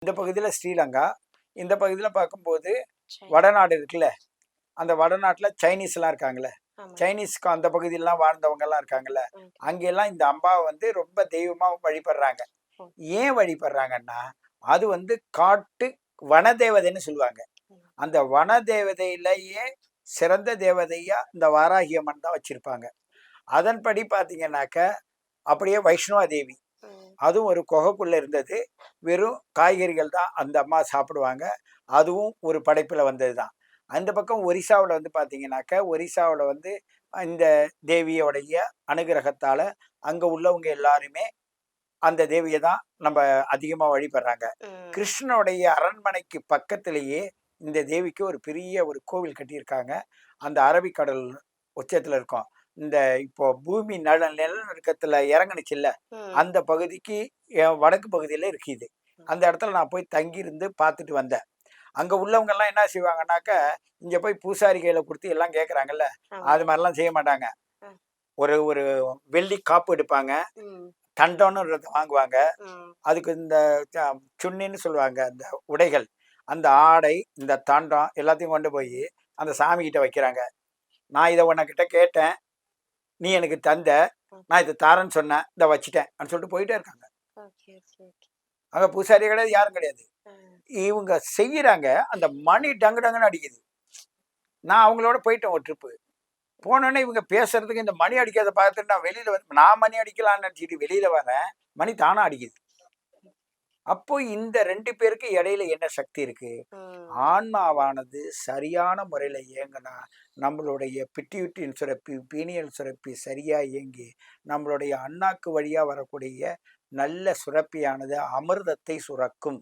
இந்த பகுதியில் ஸ்ரீலங்கா, இந்த பகுதியில் பார்க்கும்போது சரி. வடநாடு இருக்குல்ல, அந்த வடநாட்டில் சைனீஸ்லாம் இருக்காங்கல்ல, ஆமா. சைனீஸ்க்கு அந்த பகுதியிலலாம் வாழ்ந்தவங்கலாம் இருக்காங்கல்ல, ம். அங்கெல்லாம் இந்த அம்பாவை வந்து ரொம்ப தெய்வமா வழிபடுறாங்க. ஓ. ஏன் வழிபடுறாங்கன்னா, அது வந்து காட்டு வனதேவதைன்னு சொல்லுவாங்க. ம். அந்த வனதேவதையிலேயே சிறந்த தேவதையா இந்த வாராகி அம்மன் தான் வச்சிருப்பாங்க. அதன்படி பார்த்தீங்கன்னாக்க, அப்படியே வைஷ்ணவ தேவி. ம். அதுவும் ஒரு குகைக்குள்ள இருந்தது. வெறும் காய்கறிகள் தான் அந்த அம்மா சாப்பிடுவாங்க. அதுவும் ஒரு படைப்புல வந்தது தான். அந்த பக்கம் ஒரிசாவுல வந்து பார்த்தீங்கன்னாக்க, ஒரிசாவுல வந்து இந்த தேவியோடைய அனுகிரகத்தால அங்க உள்ளவங்க எல்லாருமே அந்த தேவிய தான் நம்ப அதிகமா வழிபடுறாங்க. ம். கிருஷ்ணனுடைய அரண்மனைக்கு பக்கத்திலேயே இந்த தேவிக்கு ஒரு பெரிய ஒரு கோவில் கட்டியிருக்காங்க. அந்த அரபிக்கடல் உச்சத்துல இருக்கும். இந்த இப்போ பூமி நிலநடுக்கத்துல இறங்குனுச்சுல்ல, ம். அந்த பகுதிக்கு வடக்கு பகுதியில இருக்கு இது. அந்த இடத்துல நான் போய் தங்கியிருந்து பார்த்துட்டு வந்தேன். அங்க உள்ளவங்கலாம் என்ன செய்வாங்கன்னாக்க, இங்க போய் பூசாரி கையில குடுத்து எல்லாம் கேட்கறாங்கல்ல, ஆமா. அது மாரிலாம் செய்ய மாட்டாங்க. அ. ஒரு ஒரு வெள்ளி காப்பு எடுப்பாங்க. ம். தண்டம்னு வாங்குவாங்க. ம். அதுக்கு இந்த ச சுன்னின்னு சொல்லுவாங்க. அந்த உடைகள். அந்த ஆடை, இந்த தண்டம் எல்லாத்தையும் கொண்டு போயி அந்த சாமிகிட்ட வைக்கிறாங்க. நான் இத உன்னகிட்ட கேட்டேன். நீ எனக்கு தந்த. ம். நான் இத தாரேன்னு சொன்னேன். இத வச்சுட்டேன். அப்படின்னு சொல்லிட்டு போயிட்டே இருக்காங்க. Okay, okay, okay. அங்க பூசாரி கிடையாது, யாரும் கிடையாது. அ. இவங்க செய்யறாங்க. அந்த மணி டங்கு டங்குன்னு அடிக்குது. நான் அவங்களோட போயிட்டேன் ஒரு ட்ரிப்பு. போனோனே இவங்க பேசுறதுக்கு இந்த மணி அடிக்கிறத பார்த்துட்டு நான் வெளியில வந்து நான் மணி அடிக்கலாம்னு நினைச்சிட்டு வெளியில வரேன். மணி தானா அடிக்குது. அப்போ இந்த 2 பேருக்கு இடையில என்ன சக்தி இருக்கு? ம். ஆன்மாவானது சரியான முறையில இயங்குனா, நம்மளுடைய பிட்யூட்டின் சுரப்பி, பீனியல் சுரப்பி சரியா இயங்கி, நம்மளுடைய அண்ணாக்கு வழியா வரக்கூடிய நல்ல சுரப்பியானது அமிர்தத்தை சுரக்கும்.